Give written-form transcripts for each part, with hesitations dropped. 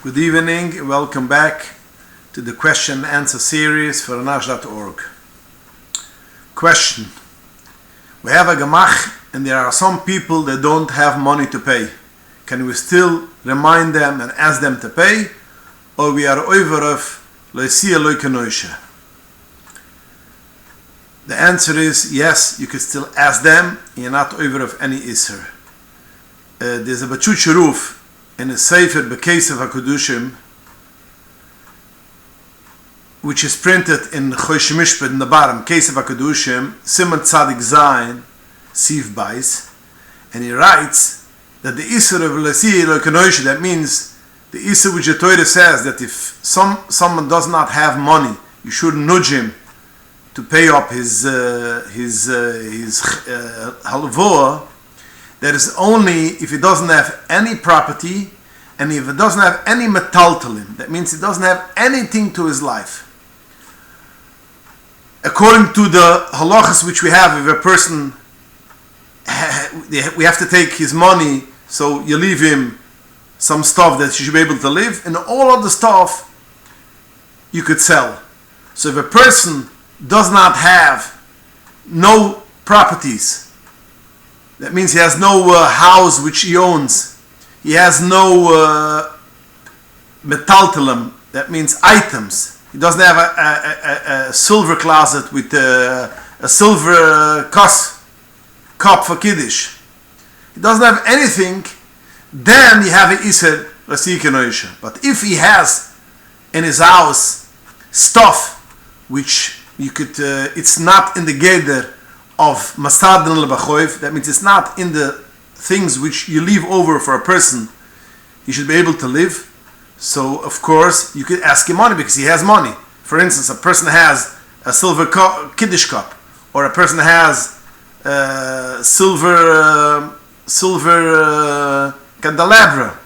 Good evening and welcome back to the question and answer series for Anash.org. Question. We have a gemach and there are some people that don't have money to pay. Can we still remind them and ask them to pay? Or we are over of loisia loikanoisha? The answer is yes, you can still ask them. You're not over of any iser. There's a Bachuch Ruf in a Sefer Bekesav HaKudushim, which is printed in Chosh Mishpat in the bottom, Kesav HaKudushim, Simon Tzadik Zayin, Siv Bais, and he writes that the Isser of Lesi Elokenoshe, that means the Isser which the Torah says that if someone does not have money, you should nudge him to pay up his halvoah. That is only if he doesn't have any property and if he doesn't have any metaltalim. That means he doesn't have anything to his life. According to the halachas which we have, if a person, we have to take his money, so you leave him some stuff that he should be able to live, and all of the stuff you could sell. So if a person does not have no properties, that means he has no house which he owns. He has no metaltalim. That means items. He doesn't have a silver closet with a silver cup for Kiddish. He doesn't have anything. Then you have an iser l'sikenoisha. But if he has in his house stuff which you could, it's not in the gather of Masadin al-Bachoif, that means it's not in the things which you leave over for a person, he should be able to live. So, of course, you could ask him money because he has money. For instance, a person has a silver Kiddish cup, or a person has silver candelabra.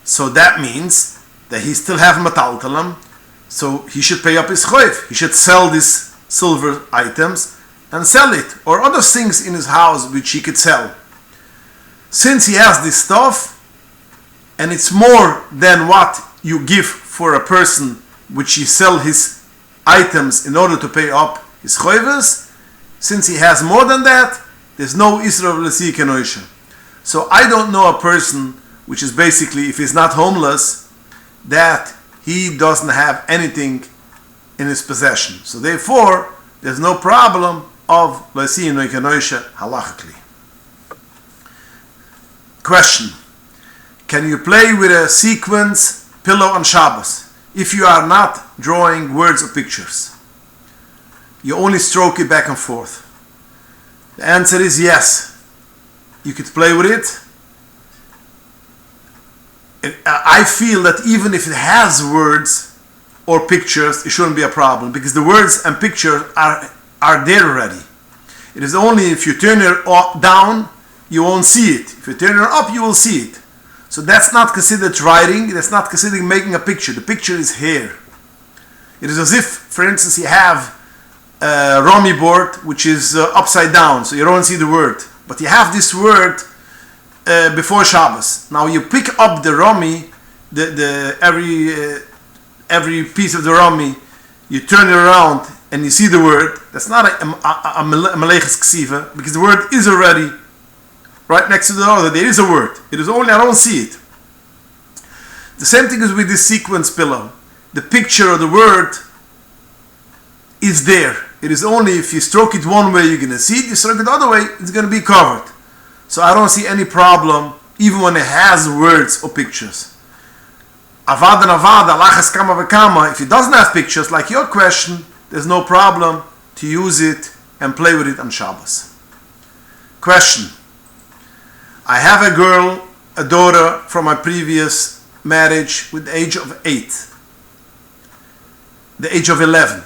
So that means that he still have metaltalam, so he should pay up his choif. He should sell these silver items and sell it, or other things in his house which he could sell. Since he has this stuff, and it's more than what you give for a person which he sell his items in order to pay up his choivas, since he has more than that, there's no Isra of Lesi Kenoisha. So I don't know a person which is basically, if he's not homeless, that he doesn't have anything in his possession. So therefore, there's no problem of Lesi Kenoisha halachically. Question. Can you play with a sequence pillow on Shabbos if you are not drawing words or pictures? You only stroke it back and forth. The answer is yes. You could play with it. I feel that even if it has words or pictures, it shouldn't be a problem because the words and pictures are there already. It is only if you turn it down, you won't see it. If you turn it up, you will see it. So that's not considered writing. That's not considered making a picture. The picture is here. It is as if, for instance, you have a Rami board which is upside down, so you don't see the word. But you have this word before Shabbos. Now you pick up the Rami, every piece of the Rami, you turn it around and you see the word. That's not a Meleches Ksiva, because the word is already right next to the other. There is a word. It is only I don't see it. The same thing is with this sequence pillow. The picture of the word is there. It is only if you stroke it one way, you're going to see it. You stroke it the other way, it's going to be covered. So I don't see any problem, even when it has words or pictures. Avad and avad, alachas kama v'kama. If it doesn't have pictures, like your question, there's no problem to use it and play with it on Shabbos. Question. I have a girl, a daughter from my previous marriage with the age of 8, the age of 11.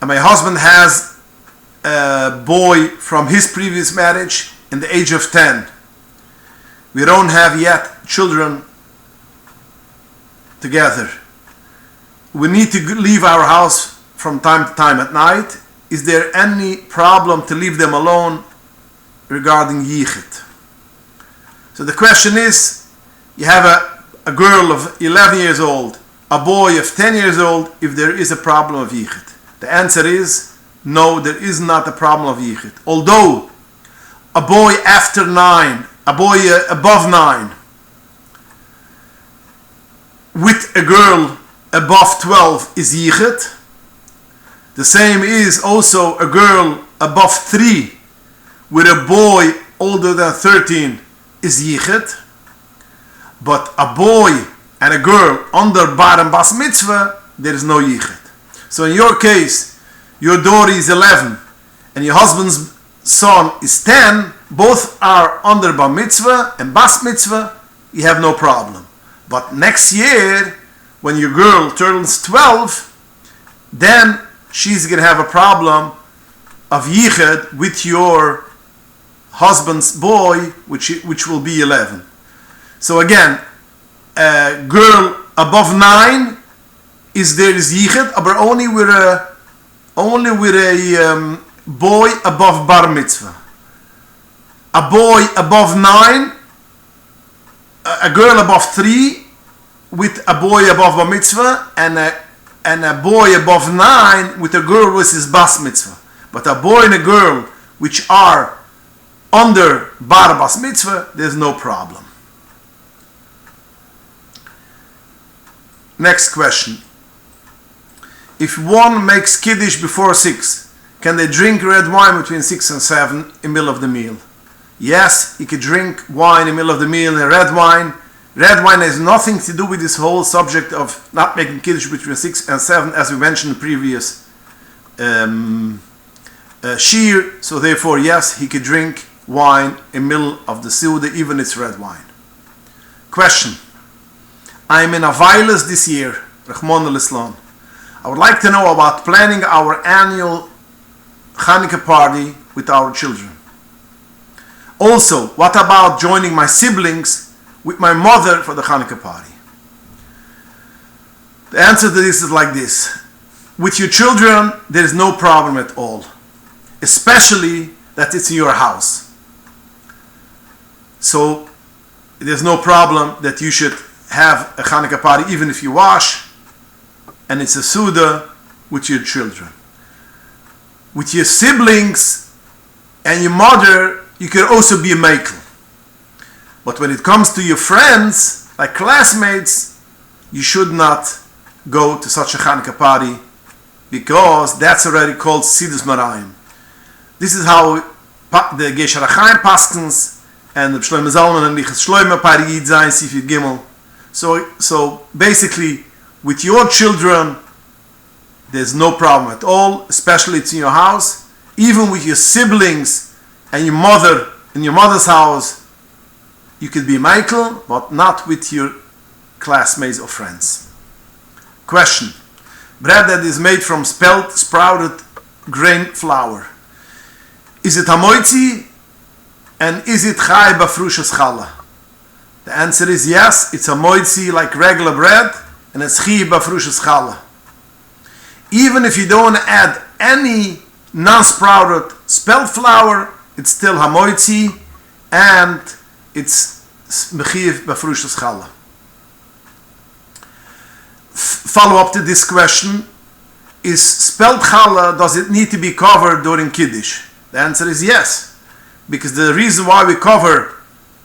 And my husband has a boy from his previous marriage in the age of 10. We don't have yet children together. We need to leave our house from time to time at night. Is there any problem to leave them alone regarding yichud? So the question is, you have a girl of 11 years old, a boy of 10 years old, if there is a problem of yichud? The answer is no, there is not a problem of yichud. Although a boy after 9, a boy above 9, with a girl above 12 is yichud. The same is also a girl above 3 with a boy older than 13 is yichud. But a boy and a girl under bar and bas mitzvah, there is no yichud. So in your case, your daughter is 11 and your husband's son is 10, both are under bar mitzvah and bas mitzvah, you have no problem. But next year, when your girl turns 12, then she's going to have a problem of yichud with your husband's boy, which will be 11. So again, a girl above 9 is yichud, but only with a boy above bar mitzvah. A boy above 9, a girl above 3 with a boy above bar mitzvah, and a boy above 9 with a girl with his bas mitzvah. But a boy and a girl which are under bar bas mitzvah, there's no problem. Next question. If one makes Kiddish before 6, can they drink red wine between 6 and 7 in the middle of the meal? Yes, you can drink wine in the middle of the meal, and red wine. Red wine has nothing to do with this whole subject of not making Kiddish between 6 and 7, as we mentioned in the previous shir. So therefore, yes, he could drink wine in the middle of the Seudah, even it's red wine. Question. I am in a violence this year, Rahman al-Islam. I would like to know about planning our annual Hanukkah party with our children. Also, what about joining my siblings with my mother for the Hanukkah party? The answer to this is like this. With your children, there is no problem at all, especially that it's in your house. So, there's no problem that you should have a Hanukkah party even if you wash, and it's a Seudah with your children. With your siblings and your mother, you can also be a makel. But when it comes to your friends, like classmates, you should not go to such a Hanukkah party, because that's already called Sidus Marayim. This is how the Gesher HaChaim paskens, and the Shlomo Zalman and Lichas Shlomo party Yid Zayin Sifid Gimel. So basically, with your children, there's no problem at all, especially it's in your house. Even with your siblings and your mother in your mother's house, you could be Michael, but not with your classmates or friends. Question. Bread that is made from sprouted grain flour. Is it hamoitzi? And is it chai bafrushas challah? The answer is yes, it's a moitzi like regular bread, and it's chi bafrushas challah. Even if you don't add any non-sprouted spelt flour, it's still hamoitzi, and it's mechiv bafrushas challah. Follow up to this question: is spelt challah, does it need to be covered during Kiddish? The answer is yes, because the reason why we cover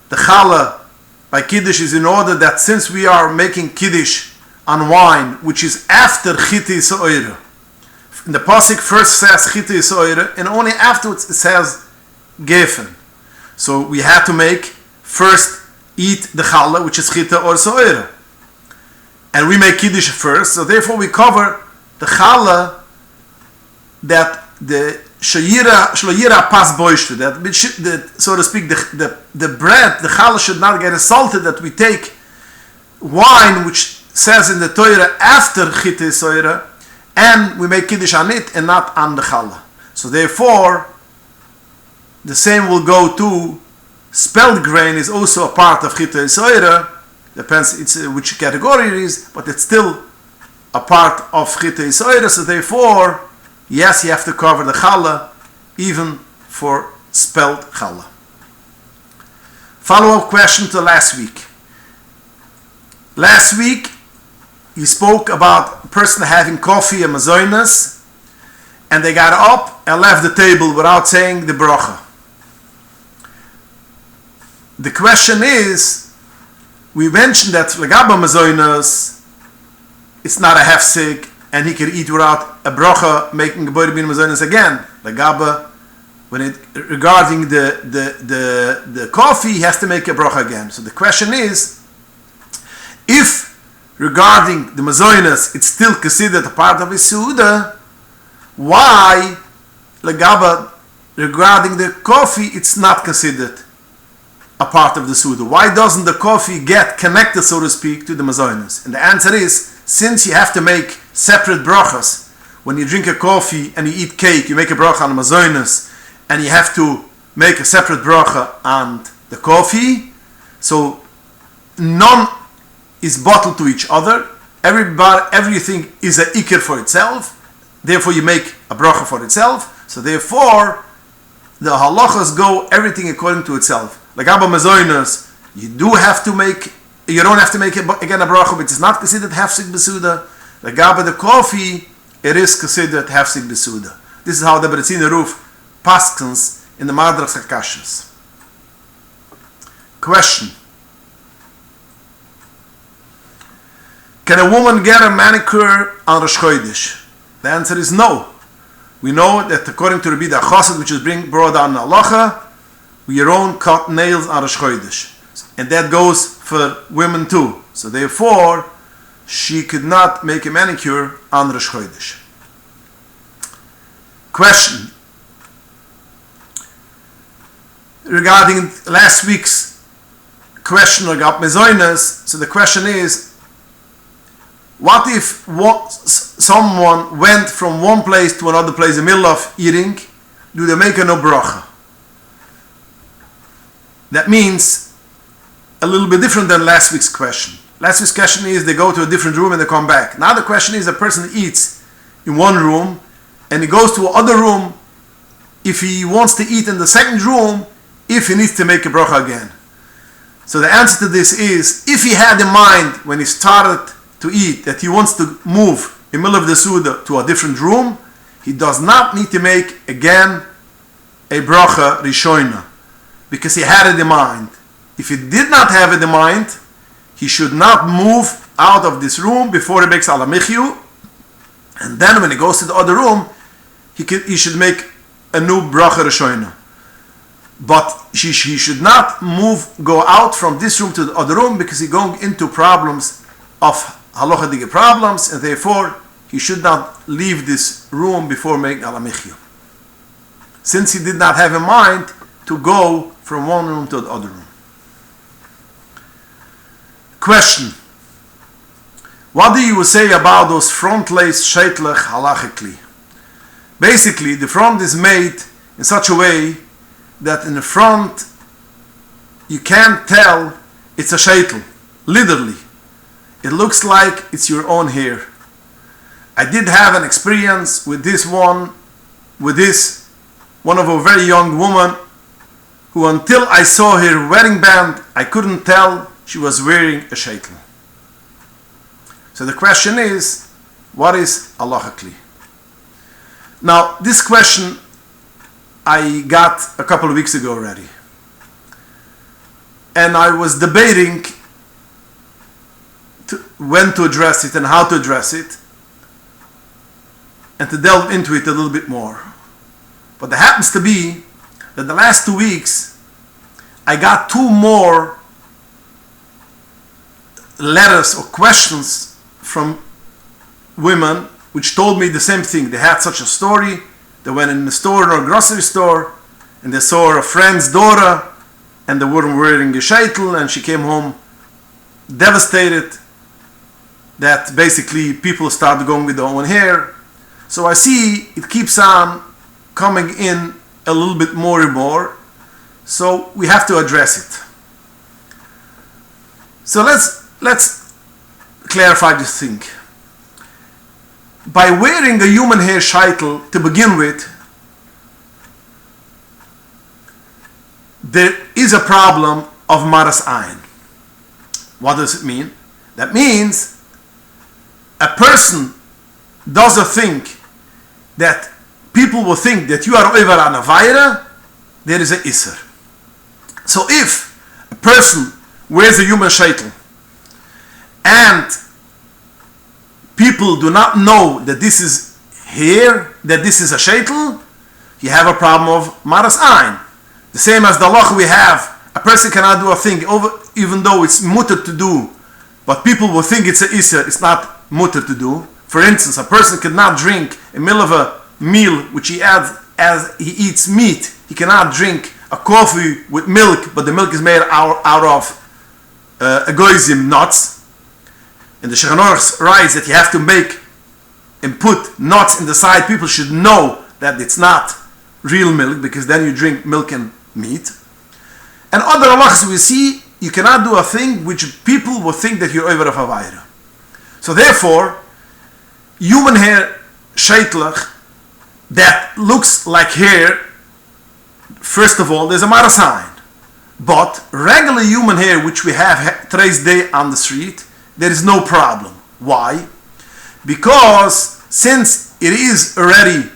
the challah by Kiddish is in order that since we are making Kiddish on wine, which is after Chita Yisrael, in the pasuk first says Chita Yisrael, and only afterwards it says Gefen. So we had to first eat the challah, which is Chita or Soira, and we make Kiddish first. So therefore we cover the challah that the shloyira pas boishtu, that so to speak, the bread, the challah should not get salted, that we take wine which says in the Torah after Chita Yisrael, and we make Kiddush on it and not on the challah. So therefore, the same will go to spelled grain, is also a part of Chita Yisrael. Depends which category it is, but it's still a part of Chita Yisrael. So therefore, yes, you have to cover the challah, even for spelled challah. Follow-up question to last week. Last week, he spoke about a person having coffee and mazoinas, and they got up and left the table without saying the bracha. The question is, we mentioned that legaba mazoinas, it's not a hefsek, and he can eat without a bracha, making a boy bin mazoinas again. Legaba, regarding the coffee, he has to make a bracha again. So the question is, if regarding the mazoinas, it's still considered a part of his suda, why legaba regarding the coffee, it's not considered a part of the suda? Why doesn't the coffee get connected, so to speak, to the mazoinas? And the answer is, since you have to make separate brachas, when you drink a coffee and you eat cake, you make a bracha on the mazoinas, and you have to make a separate bracha on the coffee, so none is bottled to each other. Everything is a ikir for itself. Therefore, you make a bracha for itself. So therefore, the halachas go everything according to itself. Like Abba Mazoinas, you don't have to make again a bracha, which is not considered hefsek besuda. Like Abba the coffee, it is considered hefsek besuda. This is how the Beretziner Ruf paskens in the Madrach Hakashas. Question: can a woman get a manicure on Rosh Chodesh? The answer is no. We know that according to Rabbi Chassid, which is brought down in Halacha, we own cut nails on Rosh Chodesh, and that goes for women too. So therefore, she could not make a manicure on Rosh Chodesh. Question regarding last week's question about mezoinas. So the question is, what if someone went from one place to another place in the middle of eating? Do they make a no bracha? That means a little bit different than last week's question. Last week's question is they go to a different room and they come back. Now the question is, a person eats in one room and he goes to another room. If he wants to eat in the second room, if he needs to make a bracha again. So the answer to this is, if he had in mind when he started to eat that he wants to move in the middle of the Suda to a different room, he does not need to make again a bracha rishoina, because he had it in mind. If he did not have it in mind, he should not move out of this room before he makes alamichyu, and then when he goes to the other room, he should make a new bracha rishoina. But he should not go out from this room to the other room, because he's going into problems of halachadige problems, and therefore he should not leave this room before making alamichyu, since he did not have in mind to go from one room to the other room. Question: what do you say about those front-laced sheitlech halachically? Basically, the front is made in such a way that in the front you can't tell it's a sheitel, literally. It looks like it's your own hair. I did have an experience with one of a very young woman, who until I saw her wedding band, I couldn't tell she was wearing a sheitel. So the question is, what is halachically? Now, this question I got a couple of weeks ago already, and I was debating when to address it and how to address it, and to delve into it a little bit more. But it happens to be that the last 2 weeks I got 2 more letters or questions from women which told me the same thing. They had such a story. They went in the store or a grocery store and they saw a friend's daughter and they weren't wearing a sheitel, and she came home devastated that basically people started going with their own hair. So I see it keeps on coming in a little bit more and more. So we have to address it. So let's clarify this thing. By wearing a human hair sheitel to begin with, there is a problem of maras ayin. What does it mean? That means a person does a thing that people will think that you are over an avayra, there is a iser. So if a person wears a human shaitel and people do not know that this is hair, that this is a shaitel, you have a problem of maras ayin. The same as the halacha we have, a person cannot do a thing even though it's mutter to do, but people will think it's a iser, it's not mutter to do. For instance, a person cannot drink in the middle of a meal which he adds as he eats meat. He cannot drink a coffee with milk, but the milk is made out of agoizim nuts. And the Shulchan Aruch writes that you have to make and put nuts in the side. People should know that it's not real milk, because then you drink milk and meat. And other halachas we see, you cannot do a thing which people will think that you're over of avayra. So therefore, human hair shaitlach that looks like hair, first of all, there's a maras ayin. But regular human hair, which we have today's day on the street, there is no problem. Why? Because since it is already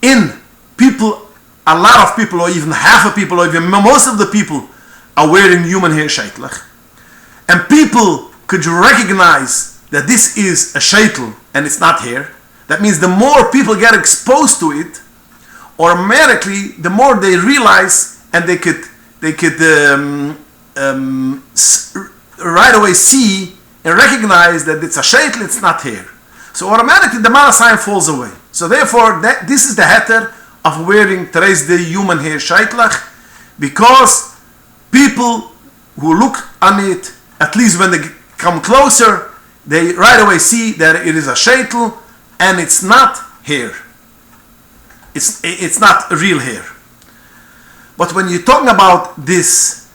in people, a lot of people, or even half of people, or even most of the people are wearing human hair shaitlach, and people could recognize that this is a shaitel and it's not hair. That means the more people get exposed to it, automatically the more they realize, and they could right away see and recognize that it's a shaitel, it's not hair. So automatically the maras ayin falls away. So therefore this is the heter of wearing today's day human hair shaitlach, because people who look on it, at least when they come closer, they right away see that it is a shaitel and it's not hair. It's not real hair. But when you're talking about this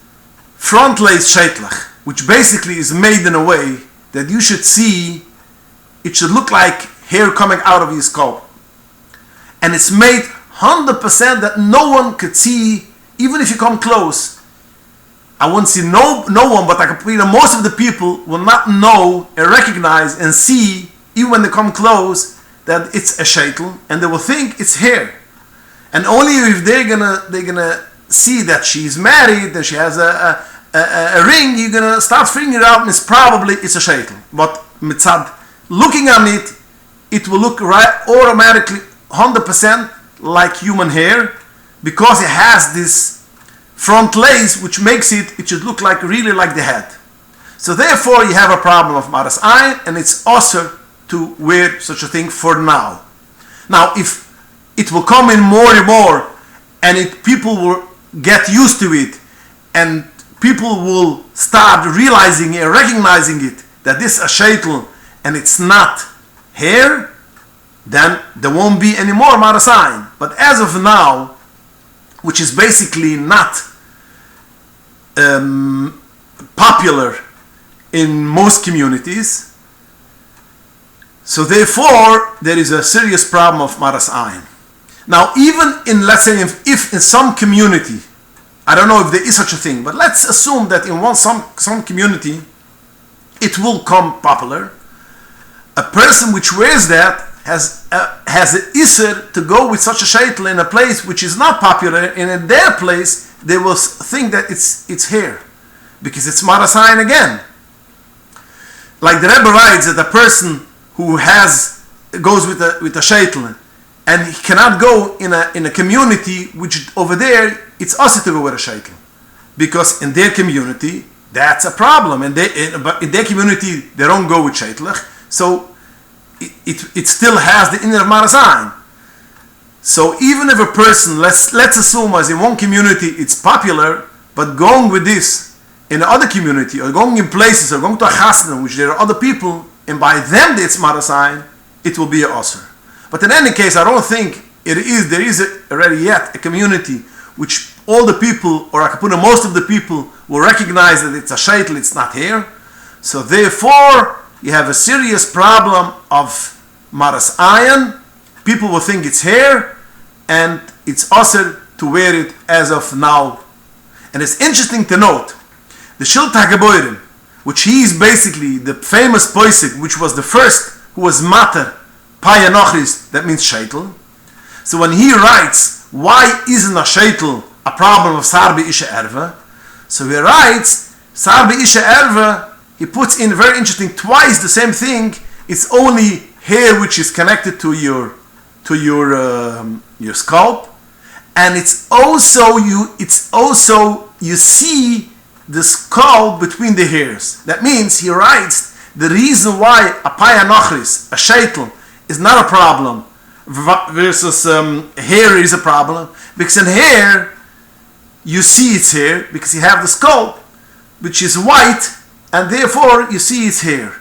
front lace shaitlach, which basically is made in a way that you should see, it should look like hair coming out of his scalp, and it's made 100% that no one could see, even if you come close. I won't see no one, but most of the people will not know and recognize and see, even when they come close, that it's a shaitel, and they will think it's hair. And only if they're gonna see that she's married, that she has a ring, you're gonna start figuring out it's a shaitel. But mitzad, looking on it, it will look right automatically 100% like human hair, because it has this front lace which makes it should look like really like the head. So therefore you have a problem of maras ayin, and it's also to wear such a thing for now. Now if it will come in more and more, and people will get used to it, and people will start realizing and recognizing it, that this is a shaitel and it's not hair, then there won't be any more maras ayin. But as of now, which is basically not popular in most communities, so therefore there is a serious problem of maras ayin. Now even in, let's say, if in some community, I don't know if there is such a thing, but let's assume that in some community it will come popular, a person which wears that has an iser to go with such a shaitel in a place which is not popular, and in their place they will think that it's hair, because it's maras ayin again. Like the Rebbe writes that a person who goes with a shaitel, and he cannot go in a community which over there it's also to go with a shaitel, because in their community that's a problem, and in their community they don't go with shaitlach, so it still has the inner maras ayin. So even if a person, let's assume as in one community it's popular, but going with this in another community, or going in places, or going to a chasna which there are other people, and by them it's maras ayin, it will be a osir. But in any case, I don't think there is already yet a community which all the people, or most of the people, will recognize that it's a shaitel, it's not hair. So therefore you have a serious problem of maras ayin. People will think it's hair, and it's osir to wear it as of now. And it's interesting to note, the Shilt HaGeborim, which he is basically the famous Poisik, which was the first who was mater Paya Nochris, that means sheitel. So when he writes, why isn't a sheitel a problem of Sarbi Isha Erve? So he writes, Sarbi Isha Erve, he puts in very interesting, twice the same thing. It's only hair which is connected to your scalp, and it's also you see the skull between the hairs. That means he writes the reason why a paya nochris, a sheitel, is not a problem versus hair is a problem, because in hair you see its hair because you have the skull which is white, and therefore you see its hair.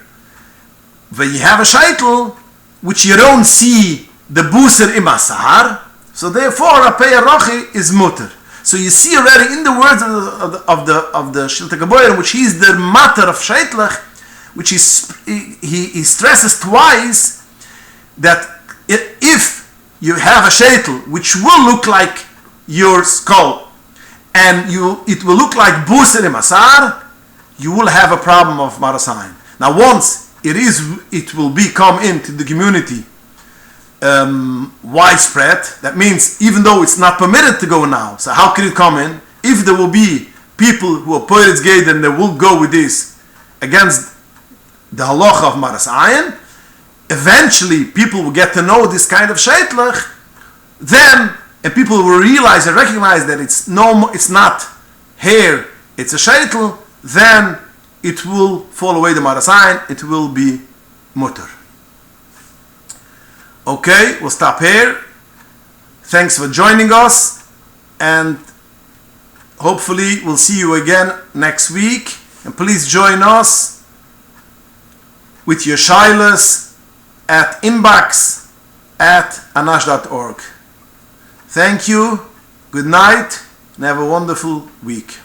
When you have a sheitel which you don't see the buser imasar, so therefore a paya rochi is mutter. So you see already in the words of the Shiltei Geboren, which he is the matter of sheitlach, which he stresses twice that if you have a sheitel which will look like your skull and it will look like buser imasar, you will have a problem of marasayin. Now once it will come into the community widespread, that means even though it's not permitted to go now, so how can it come in? If there will be people who are poets gay, then they will go with this against the halacha of maras ayin. Eventually people will get to know this kind of sheitlach, then, and people will realize and recognize that it's not hair, it's a sheitel, then it will fall away the maras ayin, it will be mutter. Okay, we'll stop here. Thanks for joining us, and hopefully we'll see you again next week. And please join us with your shilas at inbox at Anash.org. Thank you, good night, and have a wonderful week.